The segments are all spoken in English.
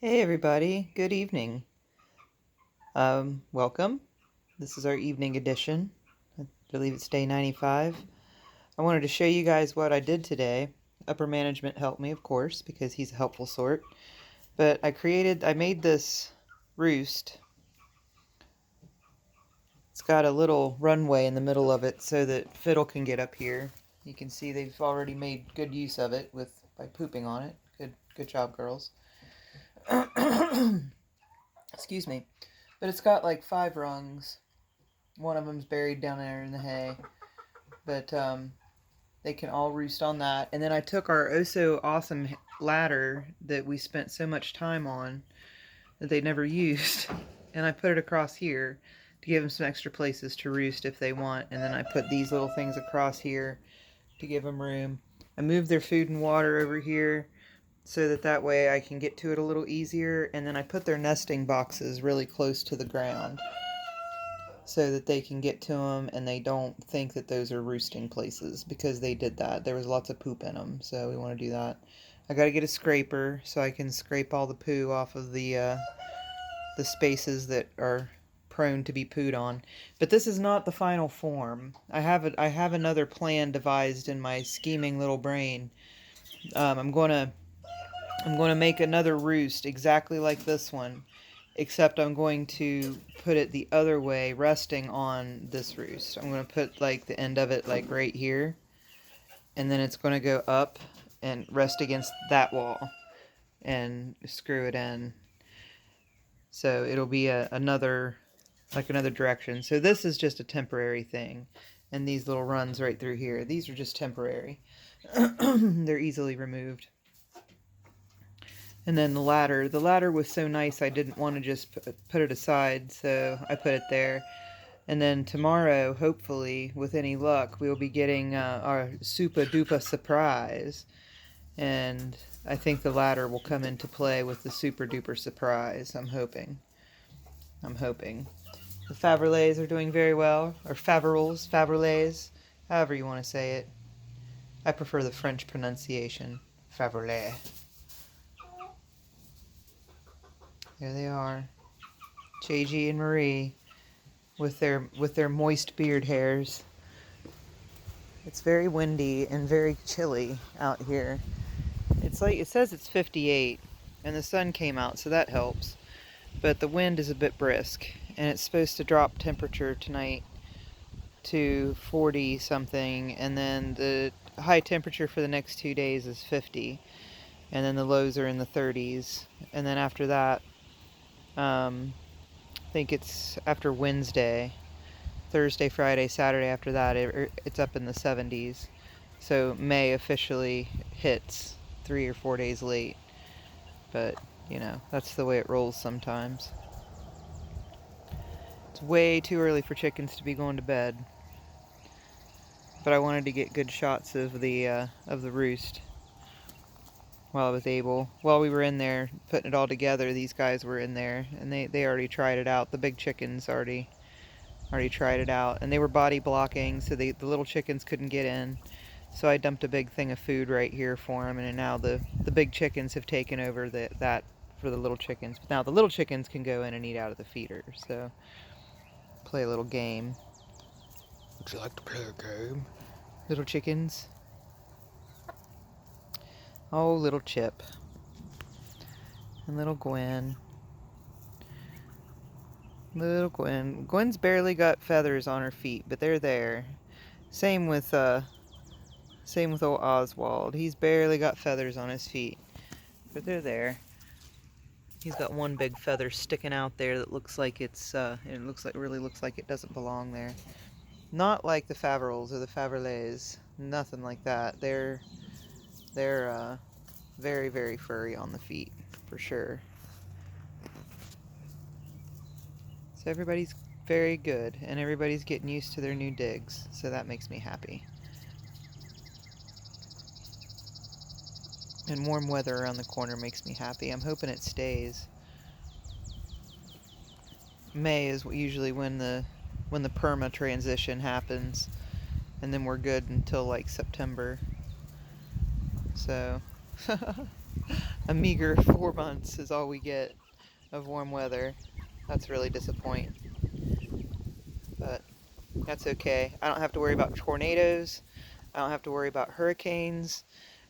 Hey everybody, good evening. Welcome. This is our evening edition. I believe it's day 95. I wanted to show you guys what I did today. Upper management helped me, of course, because he's a helpful sort. But I made this roost. It's got a little runway in the middle of it so that Fiddle can get up here. You can see they've already made good use of it by pooping on it. Good job, girls. Excuse me. But it's got like 5 rungs. One of them's buried down there in the hay. But they can all roost on that. And then I took our oh so awesome ladder that we spent so much time on that they never used, and I put it across here to give them some extra places to roost if they want. And then I put these little things across here to give them room. I moved their food and water over here so that way I can get to it a little easier. And then I put their nesting boxes really close to the ground so that they can get to them and they don't think that those are roosting places, because they did that. There was lots of poop in them, so we want to do that. I got to get a scraper so I can scrape all the poo off of the spaces that are prone to be pooed on. But this is not the final form. I have another plan devised in my scheming little brain. I'm going to make another roost exactly like this one, except I'm going to put it the other way, resting on this roost. I'm going to put like the end of it like right here, and then it's going to go up and rest against that wall and screw it in. So it'll be another direction. So this is just a temporary thing, and these little runs right through here, these are just temporary. They're easily removed. And then the ladder was so nice I didn't want to just put it aside, so I put it there. And then tomorrow, hopefully, with any luck, we'll be getting our super duper surprise. And I think the ladder will come into play with the super duper surprise. I'm hoping. The Faverolles are doing very well, or Faverolles, however you want to say it. I prefer the French pronunciation, Faverolles. There they are, JayGee and Marie, with their moist beard hairs. It's very windy and very chilly out here. It's like, it says it's 58, and the sun came out, so that helps. But the wind is a bit brisk, and it's supposed to drop temperature tonight to 40 something, and then the high temperature for the next 2 days is 50, and then the lows are in the 30s, and then after that, I think it's after Wednesday, Thursday, Friday, Saturday after that, it's up in the 70s. So May officially hits 3 or 4 days late. But, you know, that's the way it rolls sometimes. It's way too early for chickens to be going to bed. But I wanted to get good shots of the roost while I was able. While we were in there putting it all together, these guys were in there, and they already tried it out. The big chickens already tried it out, and they were body blocking, so the little chickens couldn't get in. So I dumped a big thing of food right here for them, and now the big chickens have taken over that for the little chickens. But now the little chickens can go in and eat out of the feeder, so play a little game. Would you like to play a game, little chickens? Oh, little Chip. And little Gwen. Little Gwen. Gwen's barely got feathers on her feet, but they're there. Same with old Ozwald. He's barely got feathers on his feet, but they're there. He's got one big feather sticking out there that looks like really looks like it doesn't belong there. Not like the Faverolles or the Faverolles. Nothing like that. They're very, very furry on the feet, for sure. So everybody's very good, and everybody's getting used to their new digs, so that makes me happy. And warm weather around the corner makes me happy. I'm hoping it stays. May is usually when the perma transition happens, and then we're good until like September. So A meager 4 months is all we get of warm weather. That's really disappointing. But that's okay. I don't have to worry about tornadoes. I don't have to worry about hurricanes.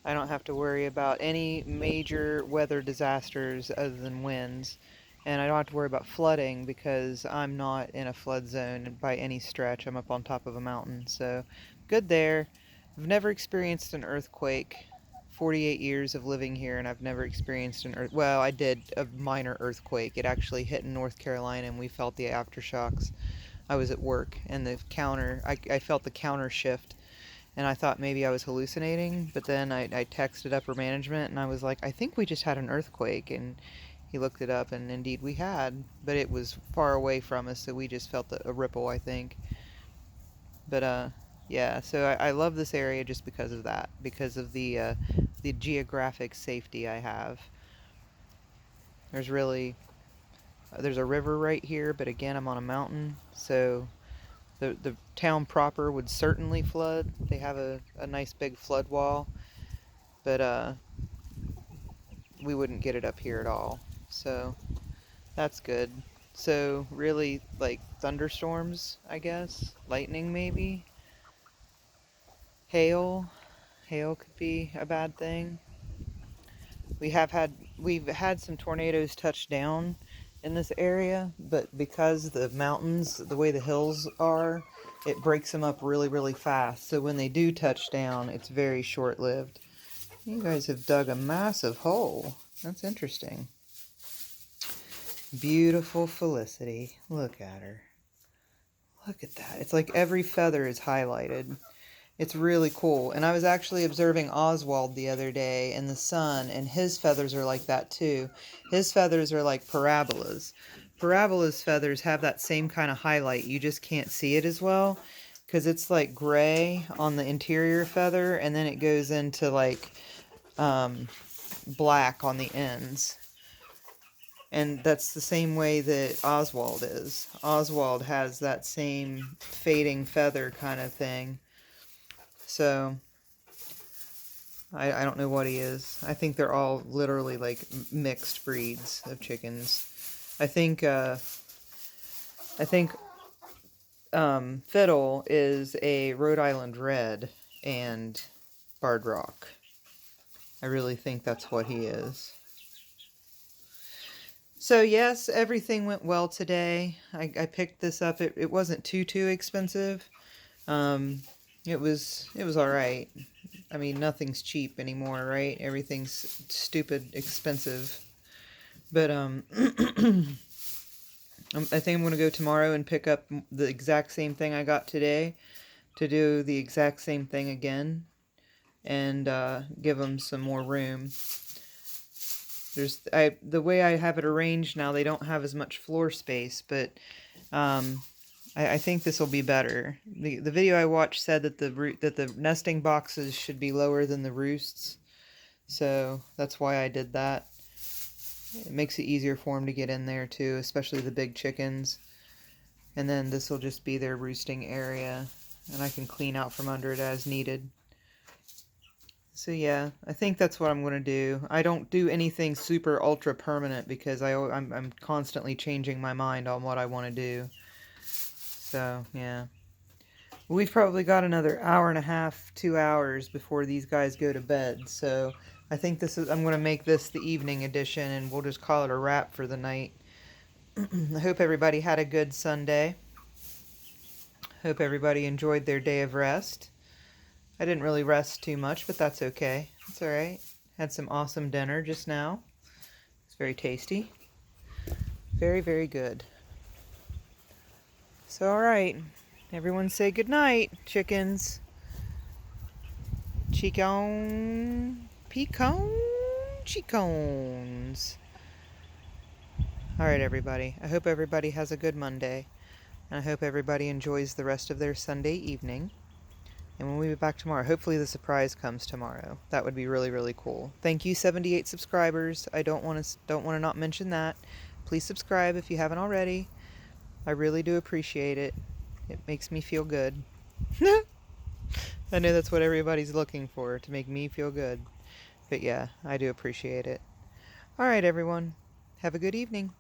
I don't have to worry about any major weather disasters other than winds. And I don't have to worry about flooding because I'm not in a flood zone by any stretch. I'm up on top of a mountain, so good there. I've never experienced an earthquake. 48 years of living here, and I've never experienced an earth. Well, I did a minor earthquake. It actually hit in North Carolina, and we felt the aftershocks. I was at work, and I felt the counter shift, and I thought maybe I was hallucinating, but then I texted upper management, and I was like, I think we just had an earthquake, and he looked it up, and indeed we had, but it was far away from us, so we just felt a ripple, I think. But, yeah, so I love this area just because of that, because of the geographic safety I have. There's a river right here, but again, I'm on a mountain, so the town proper would certainly flood. They have a nice big flood wall, but we wouldn't get it up here at all. So that's good. So really, like thunderstorms, I guess, lightning maybe, hail. Hail could be a bad thing. We've had some tornadoes touch down in this area, but because the mountains, the way the hills are, it breaks them up really, really fast. So when they do touch down, it's very short-lived. You guys have dug a massive hole. That's interesting. Beautiful Felicity. Look at her. Look at that. It's like every feather is highlighted. It's really cool. And I was actually observing Ozwald the other day in the sun, and his feathers are like that too. His feathers are like parabolas. Parabola's feathers have that same kind of highlight. You just can't see it as well because it's like gray on the interior feather, and then it goes into like black on the ends. And that's the same way that Ozwald is. Ozwald has that same fading feather kind of thing. So, I don't know what he is. I think they're all literally like mixed breeds of chickens. I think Fiddle is a Rhode Island Red and Barred Rock. I really think that's what he is. So yes, everything went well today. I picked this up. It wasn't too expensive. It was all right. I mean, nothing's cheap anymore, right? Everything's stupid expensive. But I think I'm going to go tomorrow and pick up the exact same thing I got today to do the exact same thing again and give them some more room. The way I have it arranged now, they don't have as much floor space, but I think this will be better. The video I watched said that the nesting boxes should be lower than the roosts, so that's why I did that. It makes it easier for them to get in there too, especially the big chickens. And then this will just be their roosting area, and I can clean out from under it as needed. So yeah, I think that's what I'm going to do. I don't do anything super ultra permanent because I'm constantly changing my mind on what I want to do. So yeah, we've probably got another hour and a half, 2 hours before these guys go to bed. So I think I'm going to make this the evening edition, and we'll just call it a wrap for the night. I hope everybody had a good Sunday. Hope everybody enjoyed their day of rest. I didn't really rest too much, but that's okay. It's alright. Had some awesome dinner just now. It's very tasty. Very, very good. So, alright. Everyone say goodnight, chickens. Pecan, chickens. Alright, everybody. I hope everybody has a good Monday. And I hope everybody enjoys the rest of their Sunday evening. And we'll be back tomorrow. Hopefully the surprise comes tomorrow. That would be really, really cool. Thank you, 78 subscribers. I don't want to not mention that. Please subscribe if you haven't already. I really do appreciate it. It makes me feel good. I know that's what everybody's looking for, to make me feel good. But yeah, I do appreciate it. All right, everyone. Have a good evening.